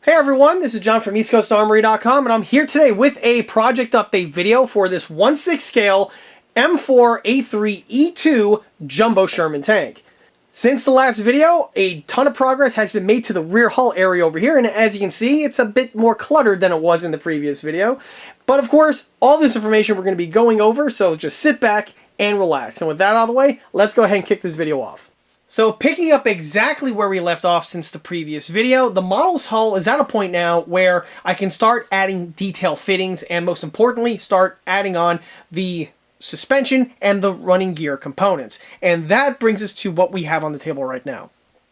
Hey everyone, this is John from EastCoastArmory.com, and I'm here today with a project update video for this 1/6 scale M4A3E2 Jumbo Sherman tank. Since the last video, a ton of progress has been made to the rear hull area over here, and as you can see, it's a bit more cluttered than it was in the previous video. But of course, all this information we're going to be going over, so just sit back and relax. And with that out of the way, let's go ahead and kick this video off. So picking up exactly where we left off since the previous video, the model's hull is at a point now where I can start adding detail fittings and most importantly, start adding on the suspension and the running gear components. And that brings us to what we have on the table right now.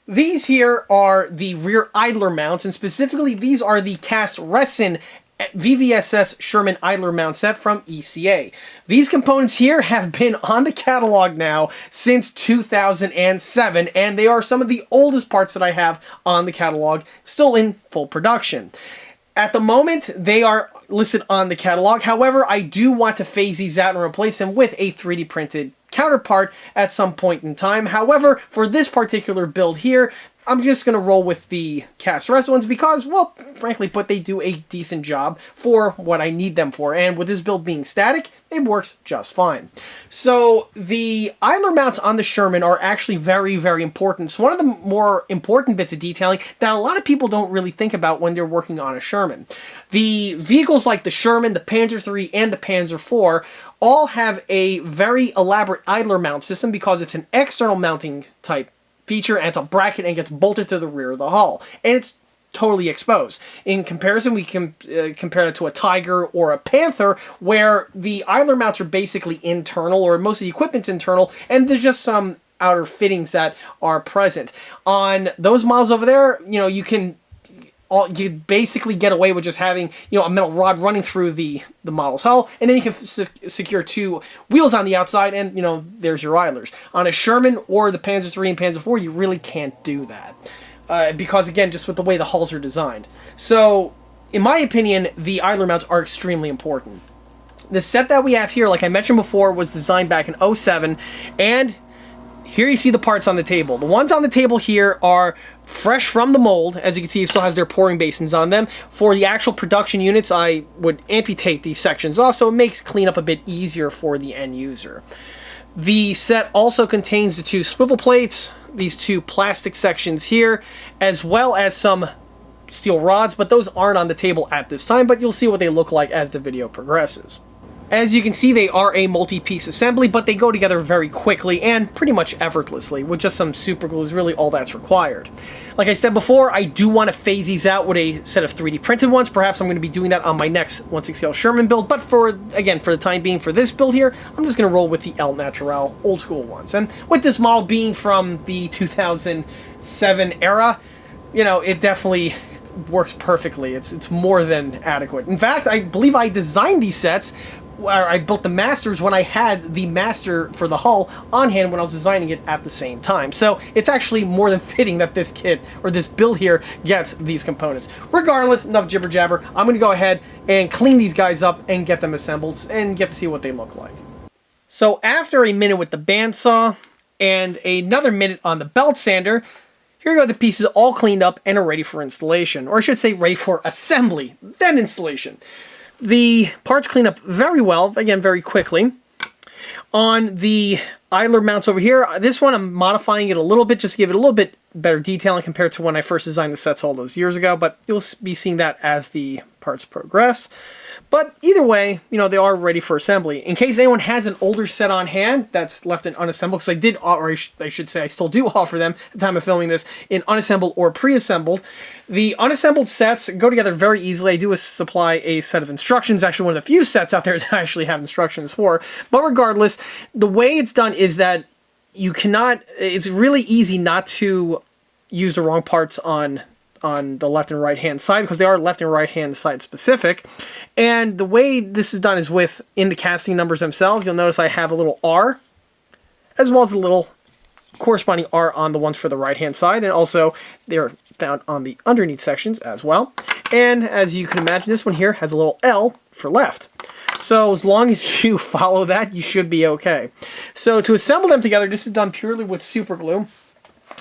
These here are the rear idler mounts, and specifically these are the cast resin VVSS Sherman idler mount set from ECA. These components here have been on the catalog now since 2007, and they are some of the oldest parts that I have on the catalog, still in full production. At the moment, they are listed on the catalog. However, I do want to phase these out and replace them with a 3D printed counterpart at some point in time. However, for this particular build here, I'm just going to roll with the cast resin ones because, well, frankly, but they do a decent job for what I need them for. And with this build being static, it works just fine. So the idler mounts on the Sherman are actually very, very important. It's one of the more important bits of detailing that a lot of people don't really think about when they're working on a Sherman. The vehicles like the Sherman, the Panzer III, and the Panzer IV all have a very elaborate idler mount system because it's an external mounting type feature, and it's a bracket and gets bolted to the rear of the hull, and it's totally exposed. In comparison, we can compare it to a Tiger or a Panther, where the idler mounts are basically internal, or most of the equipment's internal, and there's just some outer fittings that are present. On those models over there, you basically get away with just having, a metal rod running through the model's hull, and then you can secure two wheels on the outside, and, there's your idlers. On a Sherman or the Panzer III and Panzer IV, you really can't do that. Because, again, just with the way the hulls are designed. So, in my opinion, the idler mounts are extremely important. The set that we have here, like I mentioned before, was designed back in 2007, and here you see the parts on the table. The ones on the table here are fresh from the mold. As you can see, it still has their pouring basins on them. For the actual production units, I would amputate these sections off, so it makes cleanup a bit easier for the end user. The set also contains the two swivel plates, these two plastic sections here, as well as some steel rods, but those aren't on the table at this time, but you'll see what they look like as the video progresses. As you can see, they are a multi-piece assembly, but they go together very quickly and pretty much effortlessly. With just some super glue is really all that's required. Like I said before, I do want to phase these out with a set of 3D printed ones. Perhaps I'm going to be doing that on my next 1/6 scale Sherman build, but for the time being, for this build here, I'm just going to roll with the El Natural old school ones. And with this model being from the 2007 era, it definitely works perfectly. It's more than adequate. In fact, I believe I designed these sets, where I built the Masters when I had the Master for the hull on hand when I was designing it at the same time. So it's actually more than fitting that this kit, or this build here, gets these components. Regardless, enough jibber jabber, I'm going to go ahead and clean these guys up and get them assembled and get to see what they look like. So after a minute with the bandsaw and another minute on the belt sander, here go the pieces all cleaned up and are ready for installation. Or I should say ready for assembly, then installation. The parts clean up very well, again, very quickly. On the idler mounts over here, this one I'm modifying it a little bit, just to give it a little bit better detailing compared to when I first designed the sets all those years ago, but you'll be seeing that as the parts progress. But either way, they are ready for assembly. In case anyone has an older set on hand that's left in unassembled, because I did, or I should say I still do offer them at the time of filming this, in unassembled or pre-assembled. The unassembled sets go together very easily. I do supply a set of instructions, actually one of the few sets out there that I actually have instructions for. But regardless, the way it's done is that it's really easy not to use the wrong parts on the left and right hand side, because they are left and right hand side specific. And the way this is done is in the casting numbers themselves. You'll notice I have a little R, as well as a little corresponding R on the ones for the right hand side, and also they're found on the underneath sections as well. And as you can imagine, this one here has a little L for left. So as long as you follow that, you should be okay. So to assemble them together, this is done purely with super glue.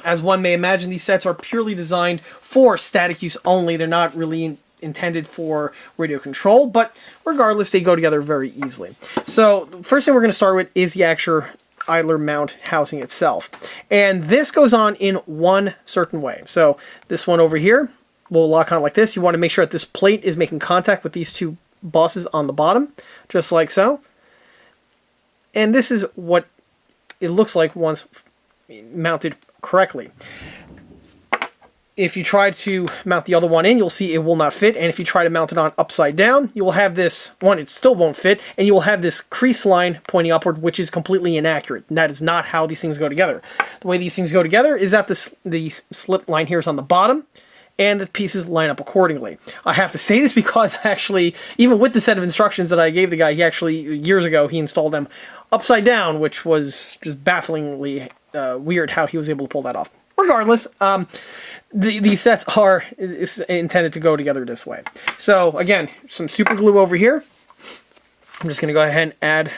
As one may imagine, these sets are purely designed for static use only. They're not really intended for radio control, but regardless, they go together very easily. So the first thing we're going to start with is the actual idler mount housing itself. And this goes on in one certain way. So this one over here will lock on like this. You want to make sure that this plate is making contact with these two bosses on the bottom, just like so. And this is what it looks like once mounted correctly. If you try to mount the other one in, you'll see it will not fit. And if you try to mount it on upside down, you will have this one, it still won't fit, and you will have this crease line pointing upward, which is completely inaccurate. And that is not how these things go together. The way these things go together is that the slip line here is on the bottom, and the pieces line up accordingly. I have to say this because actually, even with the set of instructions that I gave the guy, he actually, years ago, he installed them upside down, which was just bafflingly weird how he was able to pull that off. Regardless, these sets are intended to go together this way. So again, some super glue over here. I'm just going to go ahead and add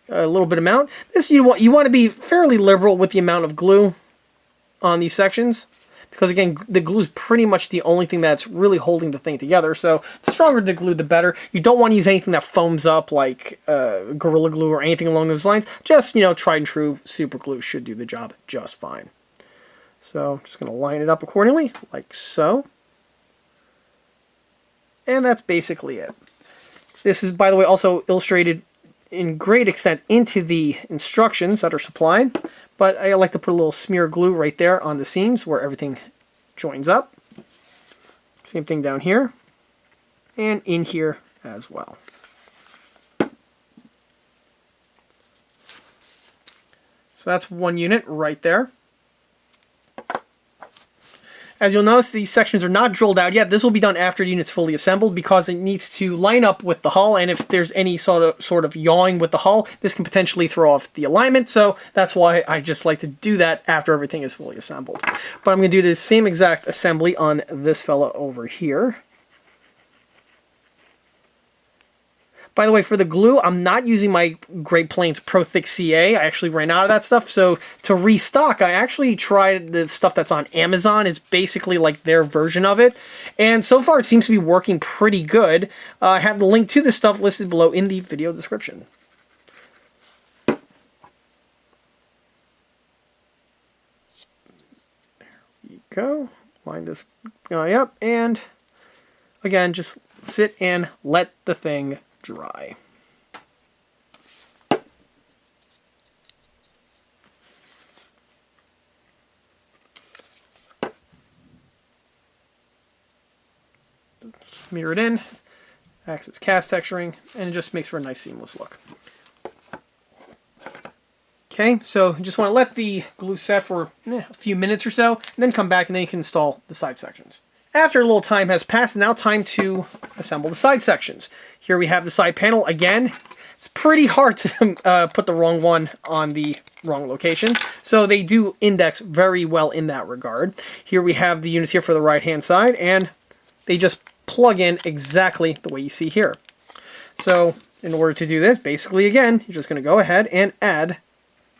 a little bit amount. This you want to be fairly liberal with the amount of glue on these sections, because again, the glue is pretty much the only thing that's really holding the thing together. So the stronger the glue, the better. You don't want to use anything that foams up like Gorilla Glue or anything along those lines. Just, tried and true super glue should do the job just fine. So I'm just going to line it up accordingly, like so. And that's basically it. This is, by the way, also illustrated in great extent into the instructions that are supplied. But I like to put a little smear of glue right there on the seams where everything joins up. Same thing down here. And in here as well. So that's one unit right there. As you'll notice, these sections are not drilled out yet. This will be done after the unit's fully assembled because it needs to line up with the hull, and if there's any sort of yawing with the hull, this can potentially throw off the alignment, so that's why I just like to do that after everything is fully assembled. But I'm going to do the same exact assembly on this fella over here. By the way, for the glue, I'm not using my Great Plains Pro Thick CA. I actually ran out of that stuff. So to restock, I actually tried the stuff that's on Amazon. It's basically like their version of it. And so far, it seems to be working pretty good. I have the link to this stuff listed below in the video description. There you go. Line this guy up. And again, just sit and let the thing dry. Smear it in, acts as cast texturing, and it just makes for a nice seamless look. Okay, so you just want to let the glue set for a few minutes or so, and then come back and then you can install the side sections. After a little time has passed, now time to assemble the side sections. Here we have the side panel. Again, it's pretty hard to put the wrong one on the wrong location, so they do index very well in that regard. Here we have the units here for the right-hand side, and they just plug in exactly the way you see here. So in order to do this, basically, again, you're just going to go ahead and add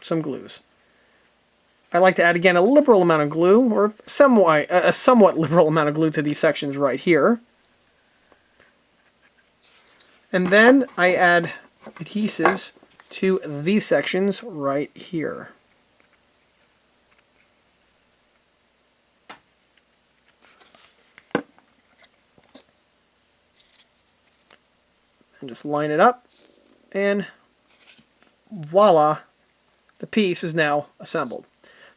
some glues. I like to add, again, a liberal amount of glue, or a somewhat liberal amount of glue to these sections right here. And then I add adhesives to these sections right here. And just line it up, and voila, the piece is now assembled.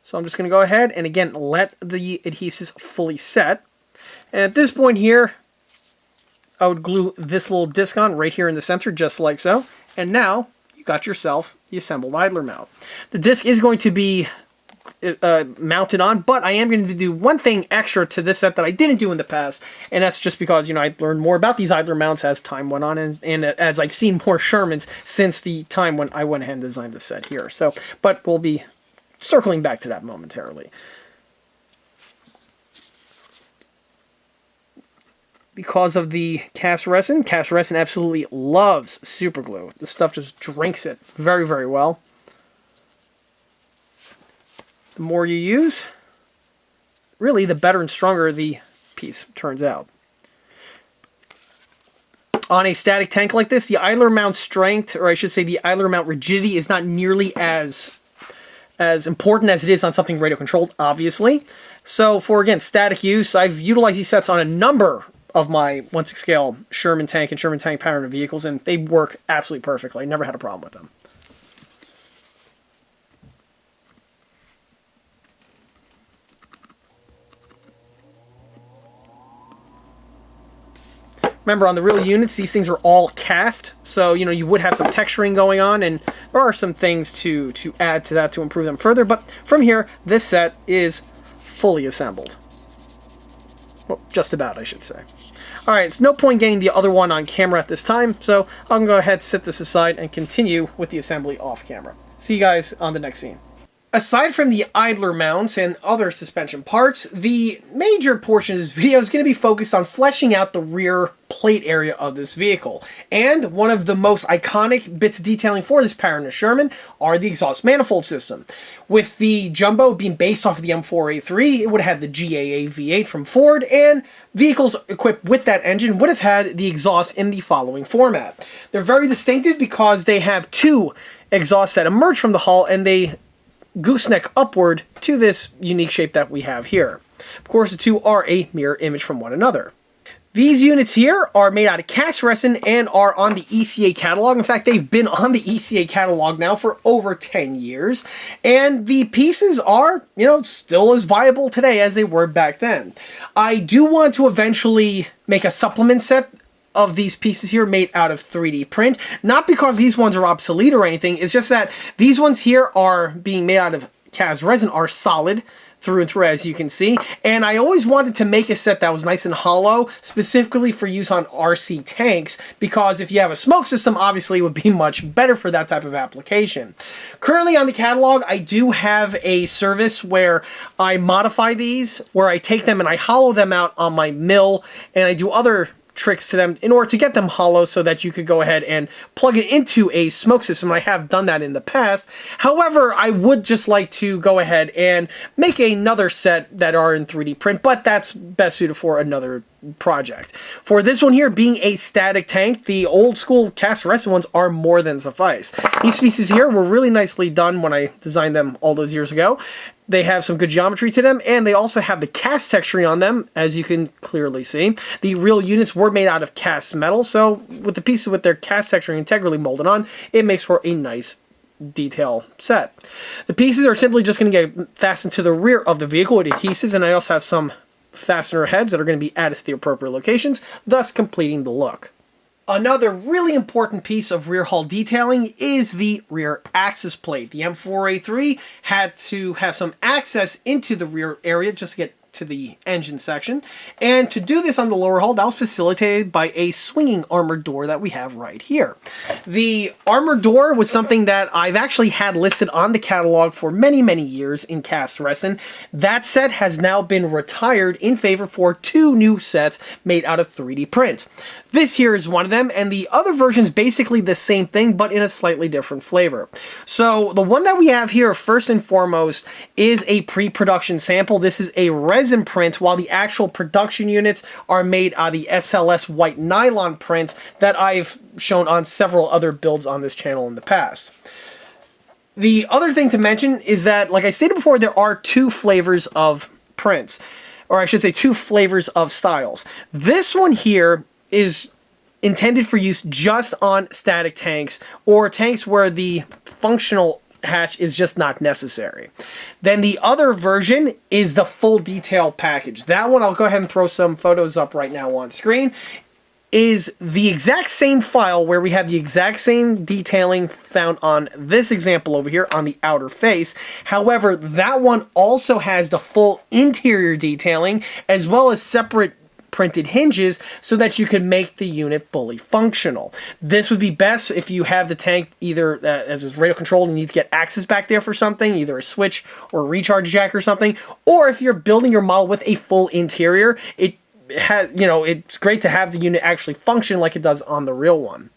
So I'm just going to go ahead and again let the adhesives fully set. And at this point here, I would glue this little disc on right here in the center, just like so. And now you got yourself the assembled idler mount. The disc is going to be mounted on, but I am going to do one thing extra to this set that I didn't do in the past, and that's just because, I learned more about these idler mounts as time went on, and as I've seen more Shermans since the time when I went ahead and designed this set here. So, but we'll be circling back to that momentarily. Because of the cast resin absolutely loves super glue. This stuff just drinks it very, very well. the more you use, really the better and stronger the piece turns out. On a static tank like this, the idler mount strength, or I should say the idler mount rigidity, is not nearly as important as it is on something radio controlled, obviously. So for, again, static use, I've utilized these sets on a number of my 1/6 scale Sherman tank and Sherman tank pattern vehicles, and they work absolutely perfectly. I never had a problem with them. Remember, on the real units, these things are all cast, so, you know, you would have some texturing going on, and there are some things to add to that to improve them further, but from here, this set is fully assembled. Well, just about, I should say. Alright, it's no point getting the other one on camera at this time, so I'll go ahead, set this aside, and continue with the assembly off camera. See you guys on the next scene. Aside from the idler mounts and other suspension parts, the major portion of this video is going to be focused on fleshing out the rear plate area of this vehicle. And one of the most iconic bits of detailing for this pattern of Sherman are the exhaust manifold system. With the Jumbo being based off of the M4A3, it would have had the GAA V8 from Ford, and vehicles equipped with that engine would have had the exhaust in the following format. They're very distinctive because they have two exhausts that emerge from the hull, and they gooseneck upward to this unique shape that we have here. Of course, the two are a mirror image from one another. These units here are made out of cast resin and are on the ECA catalog. In fact, they've been on the ECA catalog now for over 10 years. And the pieces are, you know, still as viable today as they were back then. I do want to eventually make a supplement set of these pieces here made out of 3D print. Not because these ones are obsolete or anything, it's just that these ones here are being made out of cast resin, are solid through and through, as you can see. And I always wanted to make a set that was nice and hollow, specifically for use on RC tanks, because if you have a smoke system, obviously it would be much better for that type of application. Currently on the catalog, I do have a service where I modify these, where I take them and I hollow them out on my mill, and I do other tricks to them in order to get them hollow so that you could go ahead and plug it into a smoke system. I have done that in the past. However, I would just like to go ahead and make another set that are in 3D print, but that's best suited for another project. For this one here, being a static tank, the old school cast resin ones are more than suffice. These pieces here were really nicely done when I designed them all those years ago. They have some good geometry to them, and they also have the cast texturing on them, as you can clearly see. The real units were made out of cast metal, so with the pieces with their cast texturing integrally molded on, it makes for a nice detail set. The pieces are simply just going to get fastened to the rear of the vehicle with adhesives, and I also have some fastener heads that are going to be added to the appropriate locations, thus completing the look. Another really important piece of rear hull detailing is the rear access plate. The M4A3 had to have some access into the rear area just to get to the engine section, and to do this on the lower hull, that was facilitated by a swinging armored door that we have right here. The armored door was something that I've actually had listed on the catalog for many years in cast resin. That set has now been retired in favor for two new sets made out of 3D print. This here is one of them, and the other version is basically the same thing, but in a slightly different flavor. So the one that we have here, first and foremost, is a pre-production sample. This is a resin print, while the actual production units are made out of the SLS white nylon prints that I've shown on several other builds on this channel in the past. The other thing to mention is that, like I stated before, there are two flavors of prints, or I should say two flavors of styles. This one here is intended for use just on static tanks or tanks where the functional hatch is just not necessary. Then the other version is the full detail package. That one, I'll go ahead and throw some photos up right now on screen, is the exact same file where we have the exact same detailing found on this example over here on the outer face. However, that one also has the full interior detailing as well as separate printed hinges so that you can make the unit fully functional. This would be best if you have the tank either as it's radio controlled and you need to get access back there for something, either a switch or a recharge jack or something, or if you're building your model with a full interior, it has, you know, it's great to have the unit actually function like it does on the real one.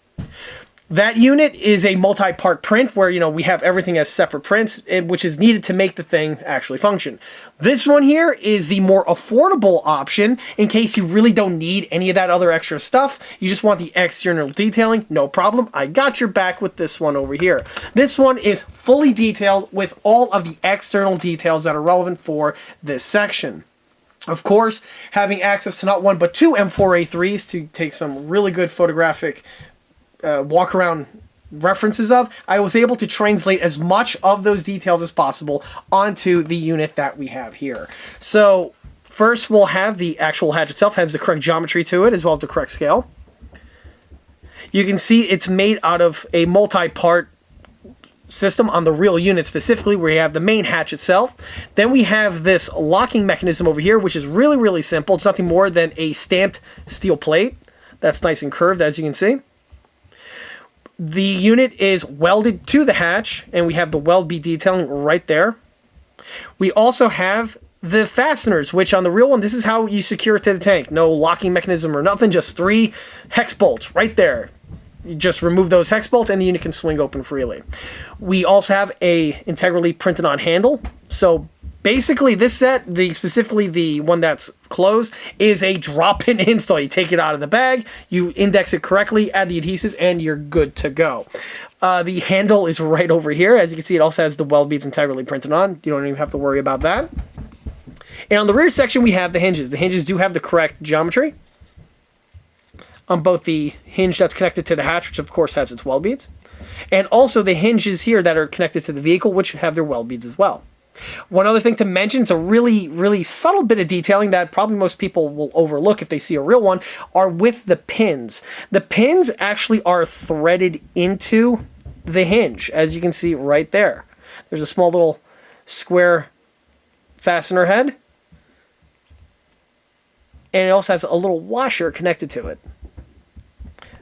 That unit is a multi-part print where, we have everything as separate prints, which is needed to make the thing actually function. This one here is the more affordable option in case you really don't need any of that other extra stuff. You just want the external detailing, no problem. I got your back with this one over here. This one is fully detailed with all of the external details that are relevant for this section. Of course, having access to not one but two M4A3s to take some really good photographic walk around references of, I was able to translate as much of those details as possible onto the unit that we have here. So first we'll have the actual hatch itself, has the correct geometry to it as well as the correct scale. You can see it's made out of a multi-part system on the real unit specifically, where you have the main hatch itself. Then we have this locking mechanism over here, which is really, really simple. It's nothing more than a stamped steel plate that's nice and curved, as you can see. The unit is welded to the hatch, and we have the weld bead detailing right there. We also have the fasteners, which on the real one, this is how you secure it to the tank. No locking mechanism or nothing, just 3 hex bolts right there. You just remove those hex bolts and the unit can swing open freely. We also have a integrally printed on handle. So basically this set, specifically the one that's closed, is a drop-in install. You take it out of the bag, you index it correctly, add the adhesives, and you're good to go. The handle is right over here. As you can see, it also has the weld beads integrally printed on. You don't even have to worry about that. And on the rear section, we have the hinges. The hinges do have the correct geometry on both the hinge that's connected to the hatch, which of course has its weld beads, and also the hinges here that are connected to the vehicle, which have their weld beads as well. One other thing to mention, it's a really, really subtle bit of detailing that probably most people will overlook if they see a real one, are with the pins. The pins actually are threaded into the hinge, as you can see right there. There's a small little square fastener head, and it also has a little washer connected to it.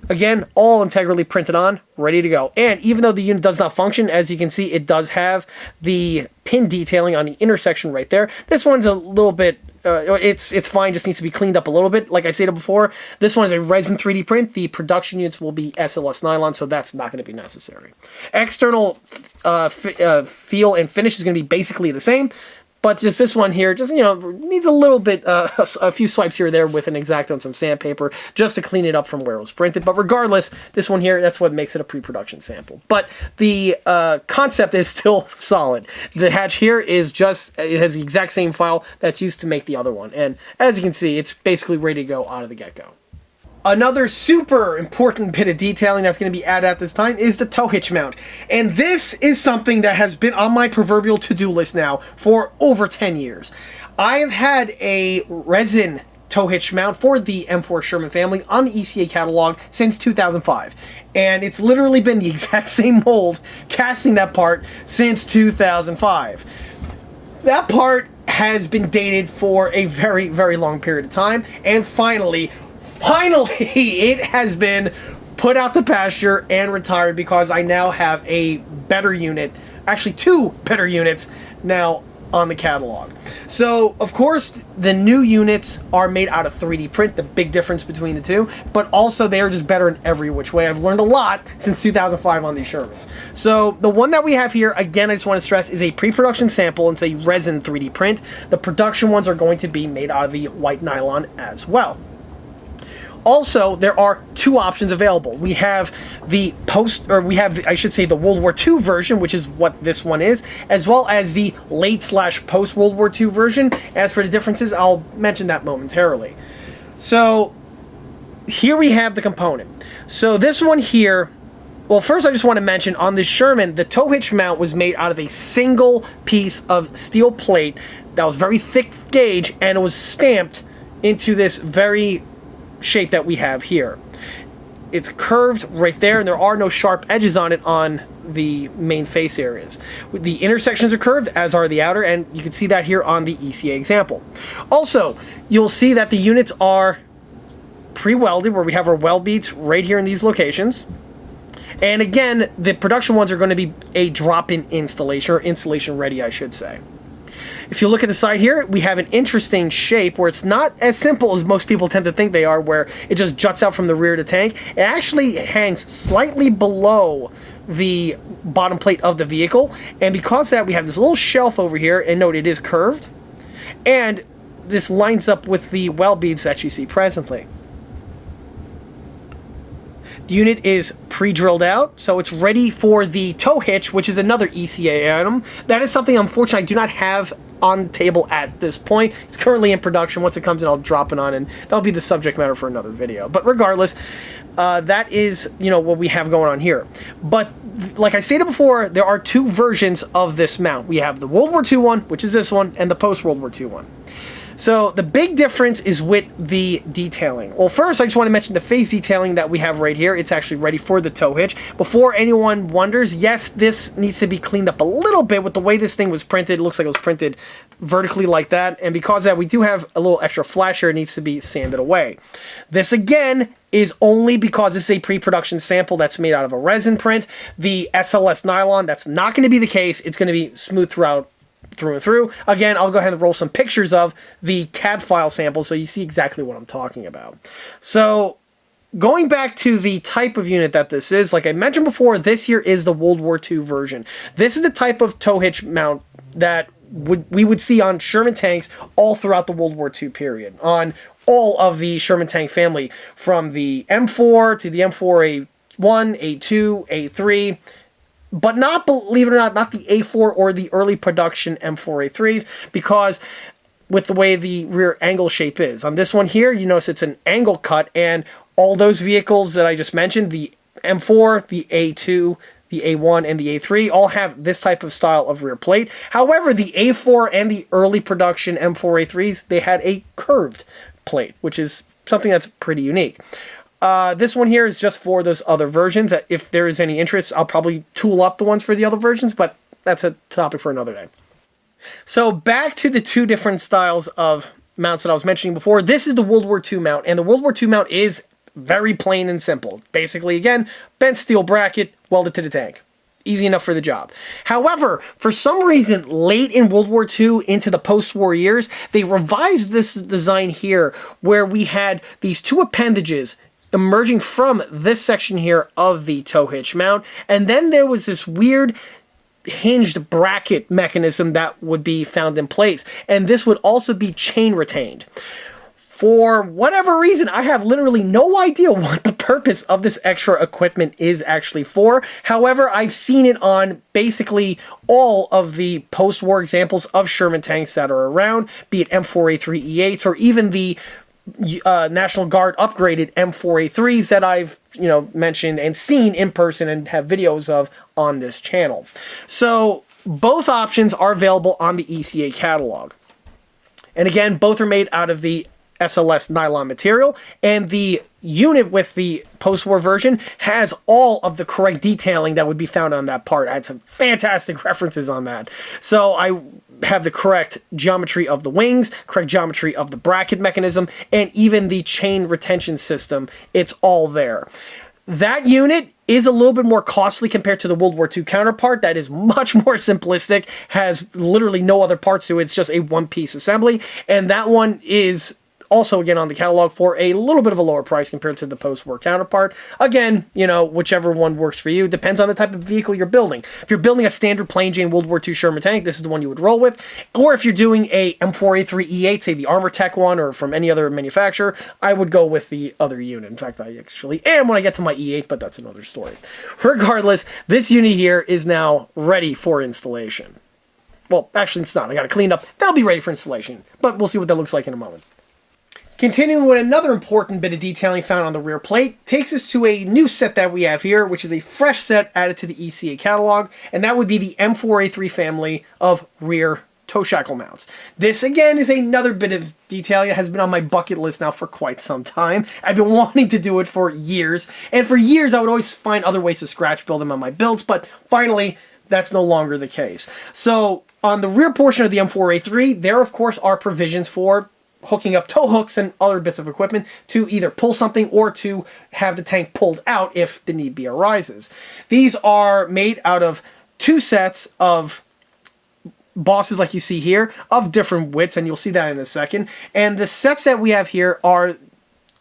Again, all integrally printed on, ready to go. And even though the unit does not function, as you can see, it does have the pin detailing on the intersection right there. This one's a little bit, it's fine, just needs to be cleaned up a little bit. Like I said before, this one is a resin 3D print. The production units will be SLS nylon, so that's not going to be necessary. External feel and finish is going to be basically the same. But just this one here, just, needs a little bit, a few swipes here or there with an X-Acto and some sandpaper just to clean it up from where it was printed. But regardless, this one here, that's what makes it a pre-production sample. But the concept is still solid. The hatch here is just, it has the exact same file that's used to make the other one. And as you can see, it's basically ready to go out of the get-go. Another super important bit of detailing that's going to be added at this time is the tow hitch mount. And this is something that has been on my proverbial to-do list now for over 10 years. I have had a resin tow hitch mount for the M4 Sherman family on the ECA catalog since 2005. And it's literally been the exact same mold casting that part since 2005. That part has been dated for a very, very long period of time. And finally, it has been put out to pasture and retired because I now have a better unit, actually 2 better units now on the catalog. So, of course, the new units are made out of 3D print, the big difference between the two, but also they are just better in every which way. I've learned a lot since 2005 on these Shermans. So, the one that we have here, again, I just want to stress, is a pre-production sample. It's a resin 3D print. The production ones are going to be made out of the white nylon as well. Also, there are 2 options available. We have the the World War II version, which is what this one is, as well as the late/post World War II version. As for the differences, I'll mention that momentarily. So, here we have the component. So, this one here, well, first I just want to mention, on this Sherman, the tow hitch mount was made out of a single piece of steel plate that was very thick gauge, and it was stamped into this very shape that we have here. It's curved right there, and there are no sharp edges on it on the main face areas. The intersections are curved, as are the outer, and you can see that here on the ECA example. Also, you'll see that the units are pre-welded, where we have our weld beads right here in these locations. And again, the production ones are going to be a drop-in installation, or installation ready, I should say. If you look at the side here, we have an interesting shape where it's not as simple as most people tend to think they are, where it just juts out from the rear of the tank. It actually hangs slightly below the bottom plate of the vehicle, and because of that, we have this little shelf over here, and note it is curved, and this lines up with the weld beads that you see presently. The unit is pre-drilled out, so it's ready for the tow hitch, which is another ECA item. That is something, unfortunately, I do not have on the table at this point. It's currently in production. Once it comes in, I'll drop it on, and that'll be the subject matter for another video. But regardless, that is, what we have going on here. But like I stated before, there are two versions of this mount. We have the World War II one, which is this one, and the post-World War II one. So the big difference is with the detailing. Well, first, I just want to mention the face detailing that we have right here. It's actually ready for the tow hitch. Before anyone wonders, yes, this needs to be cleaned up a little bit with the way this thing was printed. It looks like it was printed vertically like that. And because of that, we do have a little extra flash here. It needs to be sanded away. This, again, is only because this is a pre-production sample that's made out of a resin print. The SLS nylon, that's not going to be the case. It's going to be smooth throughout, through and through. Again, I'll go ahead and roll some pictures of the CAD file sample so you see exactly what I'm talking about. So, going back to the type of unit that this is, like I mentioned before, this here is the World War II version. This is the type of tow hitch mount that we would see on Sherman tanks all throughout the World War II period, on all of the Sherman tank family, from the M4 to the M4A1, A2, A3, but not, believe it or not the A4 or the early production M4A3s, because with the way the rear angle shape is. On this one here, you notice it's an angle cut, and all those vehicles that I just mentioned, the M4, the A2, the A1, and the A3, all have this type of style of rear plate. However, the A4 and the early production M4A3s, they had a curved plate, which is something that's pretty unique. This one here is just for those other versions. If there is any interest, I'll probably tool up the ones for the other versions, but that's a topic for another day. So back to the two different styles of mounts that I was mentioning before. This is the World War II mount, and the World War II mount is very plain and simple. Basically, again, bent steel bracket welded to the tank. Easy enough for the job. However, for some reason, late in World War II into the post-war years, they revised this design here, where we had these two appendages emerging from this section here of the tow hitch mount, and then there was this weird hinged bracket mechanism that would be found in place, and this would also be chain retained. For whatever reason, I have literally no idea what the purpose of this extra equipment is actually for. However, I've seen it on basically all of the post-war examples of Sherman tanks that are around, be it M4A3E8s or even the National Guard upgraded M4A3s that I've mentioned and seen in person and have videos of on this channel. So both options are available on the ECA catalog. And again, both are made out of the SLS nylon material, and the unit with the post-war version has all of the correct detailing that would be found on that part. I had some fantastic references on that. So I have the correct geometry of the wings, correct geometry of the bracket mechanism, and even the chain retention system. It's all there. That unit is a little bit more costly compared to the World War II counterpart. That is much more simplistic, has literally no other parts to it. It's just a one-piece assembly, and that one is also, again, on the catalog for a little bit of a lower price compared to the post-war counterpart. Again, whichever one works for you. Depends on the type of vehicle you're building. If you're building a standard plain Jane World War II Sherman tank, this is the one you would roll with. Or if you're doing a M4A3E8, say the Armor Tech one, or from any other manufacturer, I would go with the other unit. In fact, I actually am when I get to my E8, but that's another story. Regardless, this unit here is now ready for installation. Well, actually, it's not. I got it cleaned up. That'll be ready for installation, but we'll see what that looks like in a moment. Continuing with another important bit of detailing found on the rear plate, takes us to a new set that we have here, which is a fresh set added to the ECA catalog, and that would be the M4A3 family of rear tow shackle mounts. This, again, is another bit of detailing that has been on my bucket list now for quite some time. I've been wanting to do it for years, and for years I would always find other ways to scratch build them on my builds, but finally, that's no longer the case. So, on the rear portion of the M4A3, there, of course, are provisions for hooking up tow hooks and other bits of equipment to either pull something or to have the tank pulled out if the need be arises. These are made out of two sets of bosses like you see here of different widths, and you'll see that in a second. And the sets that we have here are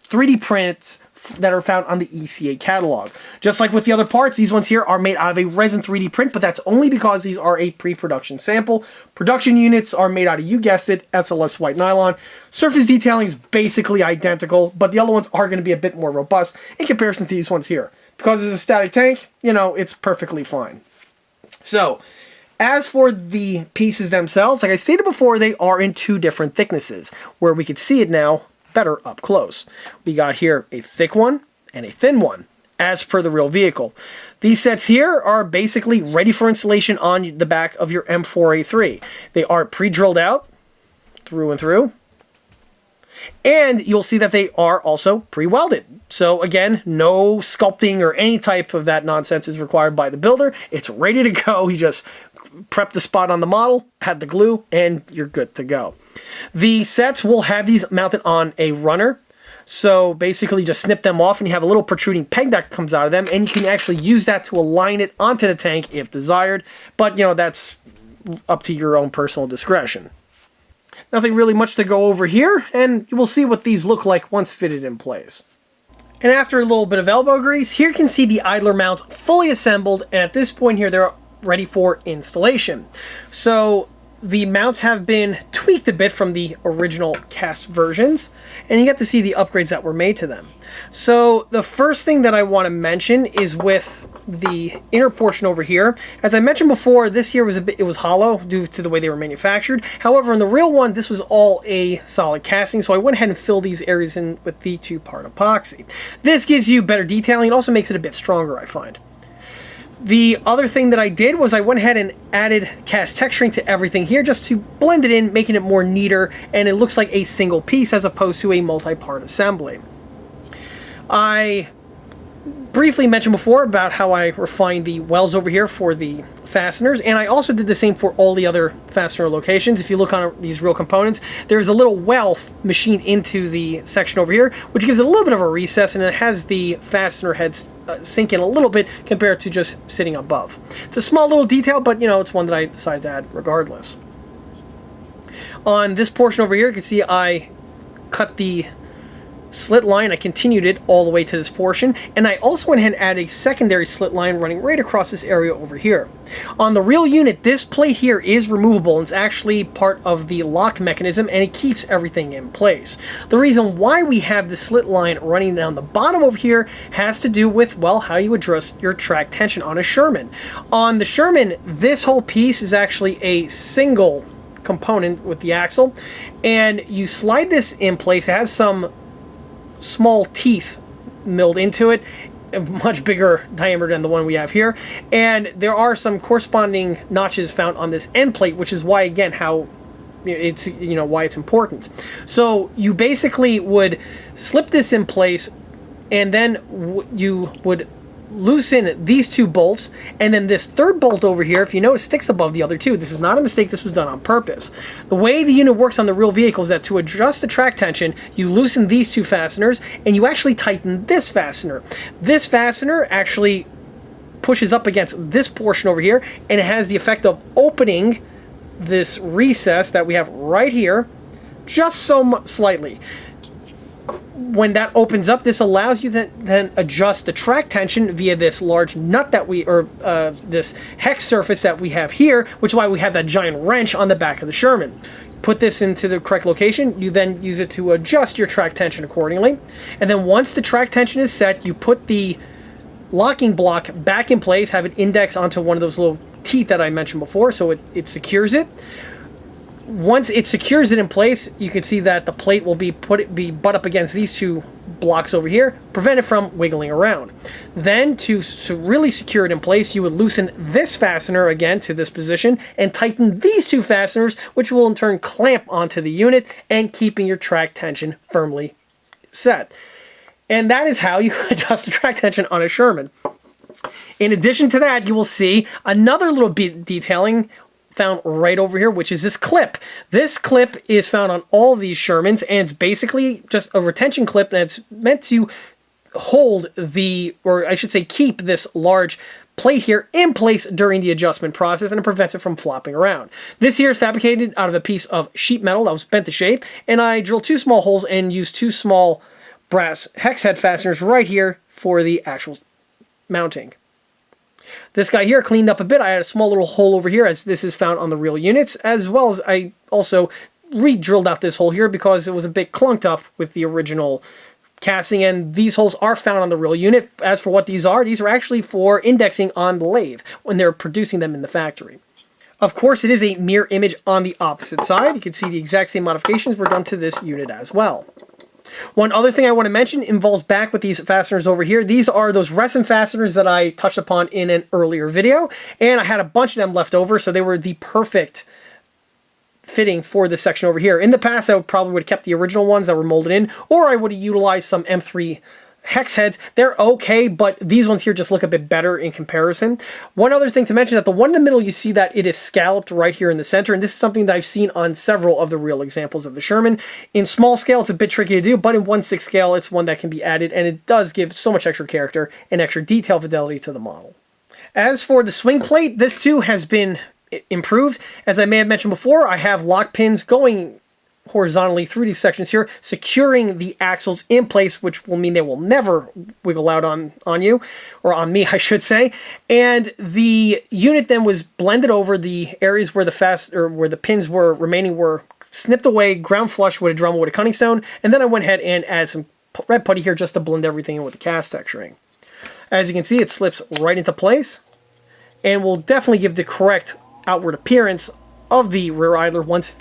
3D prints that are found on the ECA catalog. Just like with the other parts, these ones here are made out of a resin 3D print, but that's only because these are a pre-production sample. Production units are made out of, you guessed it, SLS white nylon. Surface detailing is basically identical, but the other ones are going to be a bit more robust in comparison to these ones here. Because it's a static tank, you know, it's perfectly fine. So, as for the pieces themselves, like I stated before, they are in 2 different thicknesses, where we can see it now better up close. We got here a thick one and a thin one, as per the real vehicle. These sets here are basically ready for installation on the back of your M4A3. They are pre-drilled out through and through, and you'll see that they are also pre-welded. So again, no sculpting or any type of that nonsense is required by the builder. It's ready to go. You just prep the spot on the model, add the glue, and you're good to go. The sets will have these mounted on a runner. So basically just snip them off and you have a little protruding peg that comes out of them, and you can actually use that to align it onto the tank if desired. But, you know, that's up to your own personal discretion. Nothing really much to go over here, and you will see what these look like once fitted in place. And after a little bit of elbow grease, here you can see the idler mounts fully assembled, and at this point here they're ready for installation. So the mounts have been tweaked a bit from the original cast versions, and you get to see the upgrades that were made to them. So the first thing that I want to mention is with the inner portion over here. As I mentioned before, this here was it was hollow due to the way they were manufactured. However, in the real one, this was all a solid casting, so I went ahead and filled these areas in with the 2-part epoxy. This gives you better detailing. It also makes it a bit stronger, I find. The other thing that I did was I went ahead and added cast texturing to everything here just to blend it in, making it more neater, and it looks like a single piece as opposed to a multi-part assembly. I briefly mentioned before about how I refined the wells over here for the fasteners, and I also did the same for all the other fastener locations. If you look on these real components, there's a little well machined into the section over here, which gives it a little bit of a recess, and it has the fastener heads sink in a little bit compared to just sitting above. It's a small little detail, but you know, it's one that I decided to add regardless. On this portion over here, you can see I cut the slit line. I continued it all the way to this portion, and I also went ahead and added a secondary slit line running right across this area over here. On the real unit, this plate here is removable, and it's actually part of the lock mechanism, and it keeps everything in place. The reason why we have the slit line running down the bottom over here has to do with, well, how you adjust your track tension on a Sherman. On the Sherman, this whole piece is actually a single component with the axle, and you slide this in place. It has some small teeth milled into it, a much bigger diameter than the one we have here, and there are some corresponding notches found on this end plate, which is why, again, how it's, you know, why it's important. So you basically would slip this in place, and then you would loosen these 2 bolts, and then this third bolt over here, if you notice, sticks above the other 2. This is not a mistake. This was done on purpose. The way the unit works on the real vehicle is that to adjust the track tension, you loosen these 2 fasteners, and you actually tighten this fastener. This fastener actually pushes up against this portion over here, and it has the effect of opening this recess that we have right here, just so slightly. When that opens up, this allows you to then adjust the track tension via this large nut that this hex surface that we have here, which is why we have that giant wrench on the back of the Sherman. Put this into the correct location, you then use it to adjust your track tension accordingly. And then once the track tension is set, you put the locking block back in place, have it index onto one of those little teeth that I mentioned before, so it secures it. Once it secures it in place, you can see that the plate will be butt up against these 2 blocks over here, prevent it from wiggling around. Then to really secure it in place, you would loosen this fastener again to this position and tighten these 2 fasteners, which will in turn clamp onto the unit and keeping your track tension firmly set. And that is how you adjust the track tension on a Sherman. In addition to that, you will see another little bit detailing found right over here, which is this clip. This clip is found on all of these Shermans, and it's basically just a retention clip, and it's meant to hold or I should say keep this large plate here in place during the adjustment process, and it prevents it from flopping around. This here is fabricated out of a piece of sheet metal that was bent to shape, and I drilled 2 small holes and used 2 small brass hex head fasteners right here for the actual mounting. This guy here cleaned up a bit. I had a small little hole over here, as this is found on the real units, as well as I also re-drilled out this hole here because it was a bit clunked up with the original casting, and these holes are found on the real unit. As for what these are actually for indexing on the lathe when they're producing them in the factory. Of course, it is a mirror image on the opposite side. You can see the exact same modifications were done to this unit as well. One other thing I want to mention involves back with these fasteners over here. These are those resin fasteners that I touched upon in an earlier video, and I had a bunch of them left over, so they were the perfect fitting for this section over here. In the past, I probably would have kept the original ones that were molded in, or I would have utilized some M3 hex heads. They're okay, but these ones here just look a bit better in comparison. One other thing to mention, that the one in the middle, you see that it is scalloped right here in the center, and this is something that I've seen on several of the real examples of the Sherman. In small scale, it's a bit tricky to do, but in 1/6 scale, it's one that can be added, and it does give so much extra character and extra detail fidelity to the model. As for the swing plate, this too has been improved. As I may have mentioned before, I have lock pins going horizontally through these sections here, securing the axles in place, which will mean they will never wiggle out on you, or on me, I should say. And the unit then was blended over. The areas where the pins were remaining were snipped away, ground flush with a Dremel with a cutting stone, and then I went ahead and added some red putty here just to blend everything in with the cast texturing. As you can see, it slips right into place, and will definitely give the correct outward appearance of the rear idler once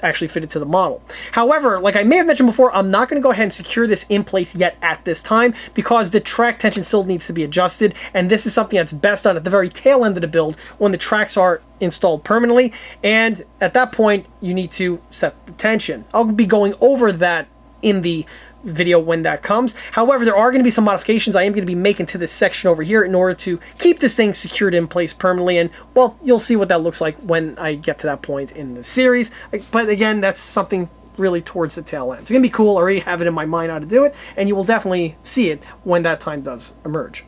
actually fitted to the model. However, like I may have mentioned before, I'm not going to go ahead and secure this in place yet at this time because the track tension still needs to be adjusted, and this is something that's best done at the very tail end of the build when the tracks are installed permanently, and at that point you need to set the tension. I'll be going over that in the video when that comes. However, there are going to be some modifications I am going to be making to this section over here in order to keep this thing secured in place permanently, and well, you'll see what that looks like when I get to that point in the series. But again, that's something really towards the tail end. It's going to be cool. I already have it in my mind how to do it, and you will definitely see it when that time does emerge.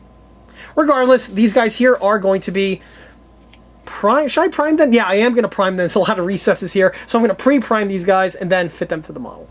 Regardless, these guys here are going to be should I prime them? Yeah, I am going to prime them, so I'll have to recess this here. So I'm going to pre-prime these guys and then fit them to the model.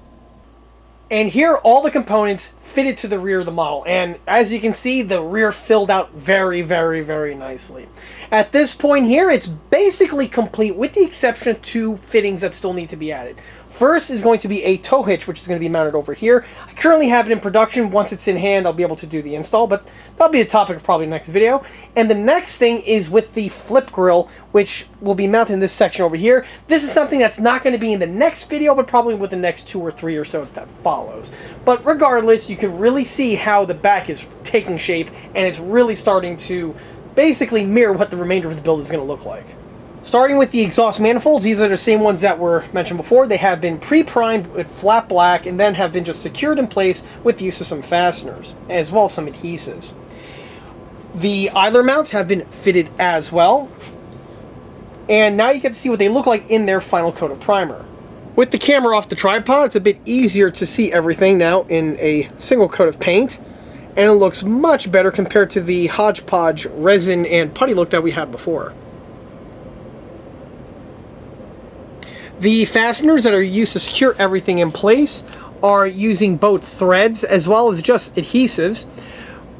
And here are all the components fitted to the rear of the model, and as you can see, the rear filled out very, very, very nicely. At this point here, it's basically complete with the exception of 2 fittings that still need to be added. First is going to be a tow hitch, which is going to be mounted over here. I currently have it in production. Once it's in hand, I'll be able to do the install, but that'll be the topic of probably next video. And the next thing is with the flip grill, which will be mounted in this section over here. This is something that's not going to be in the next video, but probably with the next 2 or 3 or so that follows. But regardless, you can really see how the back is taking shape, and it's really starting to basically mirror what the remainder of the build is going to look like. Starting with the exhaust manifolds, these are the same ones that were mentioned before. They have been pre-primed with flat black and then have been just secured in place with the use of some fasteners, as well as some adhesives. The idler mounts have been fitted as well, and now you get to see what they look like in their final coat of primer. With the camera off the tripod, it's a bit easier to see everything now in a single coat of paint, and it looks much better compared to the hodgepodge resin and putty look that we had before. The fasteners that are used to secure everything in place are using both threads as well as just adhesives.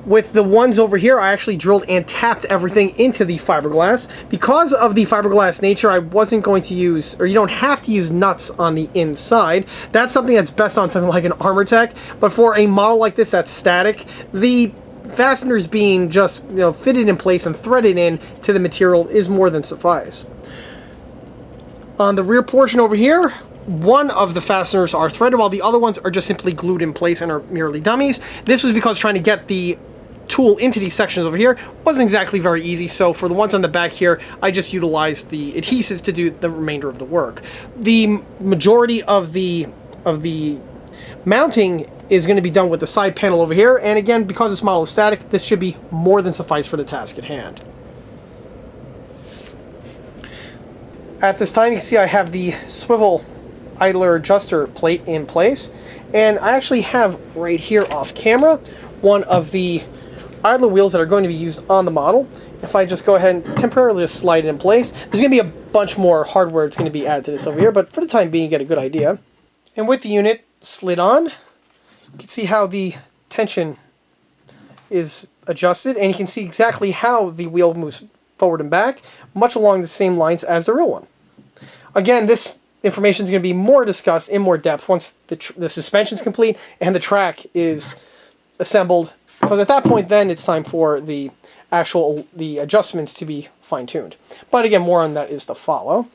With the ones over here, I actually drilled and tapped everything into the fiberglass. Because of the fiberglass nature, I wasn't going to use, or you don't have to use nuts on the inside. That's something that's best on something like an Armor Tech, but for a model like this that's static, the fasteners being just fitted in place and threaded in to the material is more than suffice. On the rear portion over here, one of the fasteners are threaded while the other ones are just simply glued in place and are merely dummies. This was because trying to get the tool into these sections over here wasn't exactly very easy, so for the ones on the back here, I just utilized the adhesives to do the remainder of the work. The majority of the mounting is going to be done with the side panel over here, and again, because this model is static, this should be more than suffice for the task at hand. At this time, you can see I have the swivel idler adjuster plate in place, and I actually have right here off camera one of the idler wheels that are going to be used on the model. If I just go ahead and temporarily just slide it in place, there's going to be a bunch more hardware that's going to be added to this over here, but for the time being, you get a good idea. And with the unit slid on, you can see how the tension is adjusted, and you can see exactly how the wheel moves forward and back, much along the same lines as the real one. Again, this information is going to be more discussed in more depth once the suspension is complete and the track is assembled, because at that point then it's time for the adjustments to be fine-tuned. But again, more on that is to follow.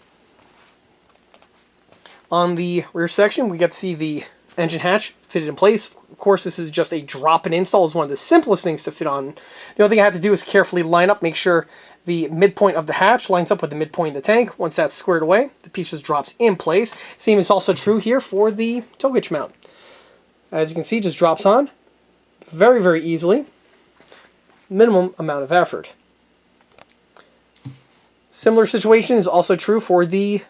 On the rear section, we get to see the engine hatch fitted in place. Of course, this is just a drop-in install. It's one of the simplest things to fit on. The only thing I have to do is carefully line up, make sure the midpoint of the hatch lines up with the midpoint of the tank. Once that's squared away, the piece just drops in place. Same is also true here for the tow hitch mount. As you can see, it just drops on very, very easily. Minimum amount of effort. Similar situation is also true for the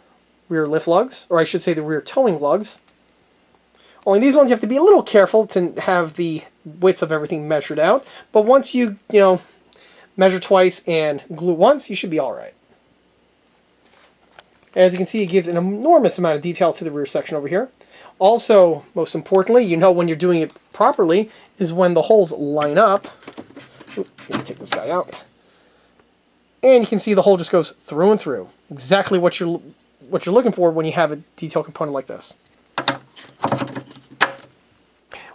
rear lift lugs, or I should say the rear towing lugs. Only these ones you have to be a little careful to have the widths of everything measured out, but once you measure twice and glue once, you should be alright. As you can see, it gives an enormous amount of detail to the rear section over here. Also, most importantly, when you're doing it properly is when the holes line up. Let me take this guy out. And you can see the hole just goes through and through. Exactly what you're looking for when you have a detail component like this.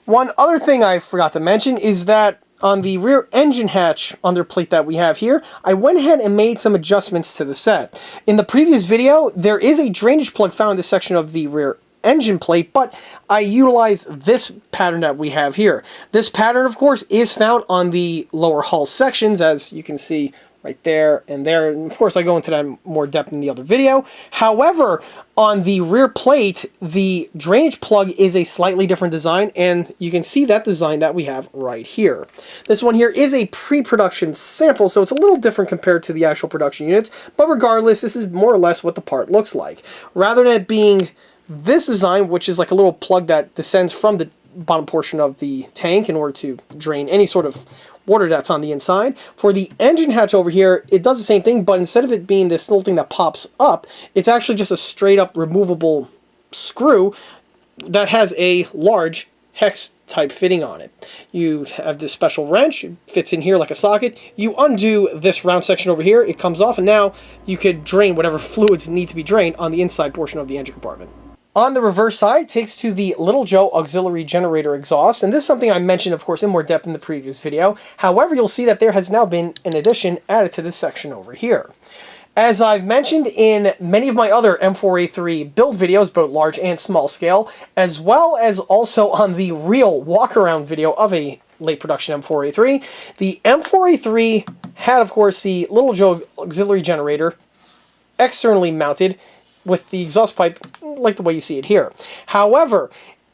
One other thing I forgot to mention is that on the rear engine hatch underplate that we have here, I went ahead and made some adjustments to the set. In the previous video, there is a drainage plug found in this section of the rear engine plate, but I utilized this pattern that we have here. This pattern, of course, is found on the lower hull sections, as you can see right there and there. And of course, I go into that in more depth in the other video. However, on the rear plate, the drainage plug is a slightly different design, and you can see that design that we have right here. This one here is a pre-production sample, so it's a little different compared to the actual production units, but regardless, this is more or less what the part looks like. Rather than it being this design, which is like a little plug that descends from the bottom portion of the tank in order to drain any sort of water that's on the inside. For the engine hatch over here, it does the same thing, but instead of it being this little thing that pops up, it's actually just a straight up removable screw that has a large hex type fitting on it. You have this special wrench, it fits in here like a socket. You undo this round section over here, it comes off, and now you could drain whatever fluids need to be drained on the inside portion of the engine compartment. On the reverse side, takes to the Little Joe auxiliary generator exhaust, and this is something I mentioned, of course, in more depth in the previous video. However, you'll see that there has now been an addition added to this section over here. As I've mentioned in many of my other M4A3 build videos, both large and small scale, as well as also on the real walk-around video of a late production M4A3, the M4A3 had, of course, the Little Joe auxiliary generator externally mounted with the exhaust pipe like the way you see it here. However,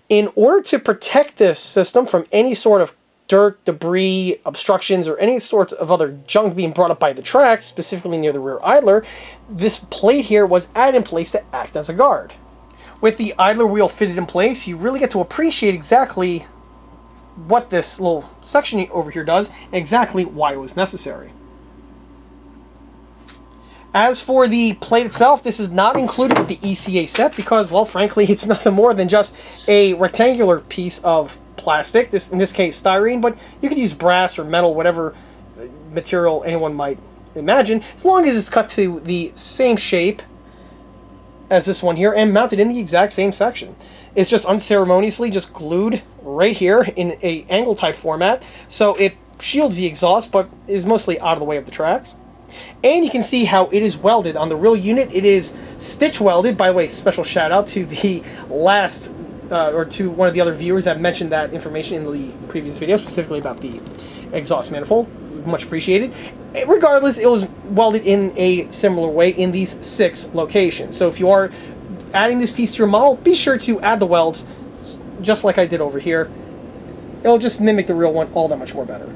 in order to protect this system from any sort of dirt, debris, obstructions, or any sort of other junk being brought up by the tracks, specifically near the rear idler, this plate here was added in place to act as a guard. With the idler wheel fitted in place, you really get to appreciate exactly what this little section over here does and exactly why it was necessary. As for the plate itself, this is not included with the ECA set because, well, frankly, it's nothing more than just a rectangular piece of plastic, in this case styrene, but you could use brass or metal, whatever material anyone might imagine, as long as it's cut to the same shape as this one here and mounted in the exact same section. It's just unceremoniously just glued right here in a angle type format, so it shields the exhaust but is mostly out of the way of the tracks. And you can see how it is welded. On the real unit, it is stitch welded. By the way, special shout out to the last, or to one of the other viewers that mentioned that information in the previous video, specifically about the exhaust manifold. Much appreciated. Regardless, it was welded in a similar way in these 6 locations. So if you are adding this piece to your model, be sure to add the welds, just like I did over here. It'll just mimic the real one all that much more better.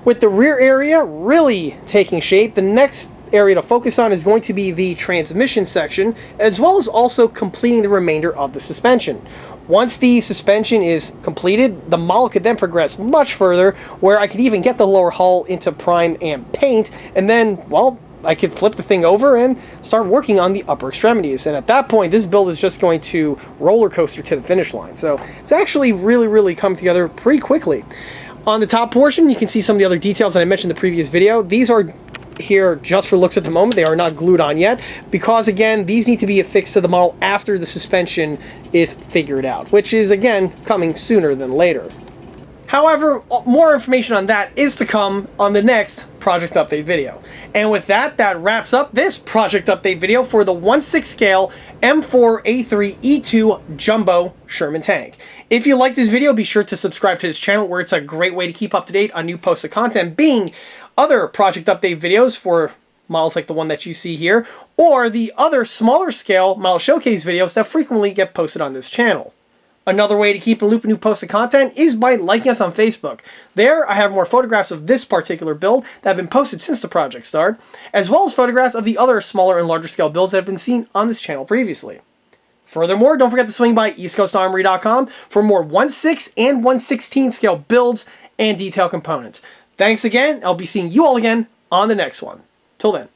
With the rear area really taking shape, the next area to focus on is going to be the transmission section, as well as also completing the remainder of the suspension. Once the suspension is completed, the model could then progress much further, where I could even get the lower hull into prime and paint, and then, well, I could flip the thing over and start working on the upper extremities. And at that point, this build is just going to roller coaster to the finish line. So it's actually really come together pretty quickly. On the top portion, you can see some of the other details that I mentioned in the previous video. These are here just for looks at the moment. They are not glued on yet, because again, these need to be affixed to the model after the suspension is figured out, which is again coming sooner than later. However, more information on that is to come on the next project update video. And with that, that wraps up this project update video for the 1/6 scale M4A3E2 Jumbo Sherman tank. If you like this video, be sure to subscribe to this channel, where it's a great way to keep up to date on new posts of content, being other project update videos for models like the one that you see here, or the other smaller scale model showcase videos that frequently get posted on this channel. Another way to keep a loop of new posts of content is by liking us on Facebook. There, I have more photographs of this particular build that have been posted since the project started, as well as photographs of the other smaller and larger scale builds that have been seen on this channel previously. Furthermore, don't forget to swing by eastcoastarmory.com for more 1/6 and 1/16 scale builds and detail components. Thanks again. I'll be seeing you all again on the next one. Till then.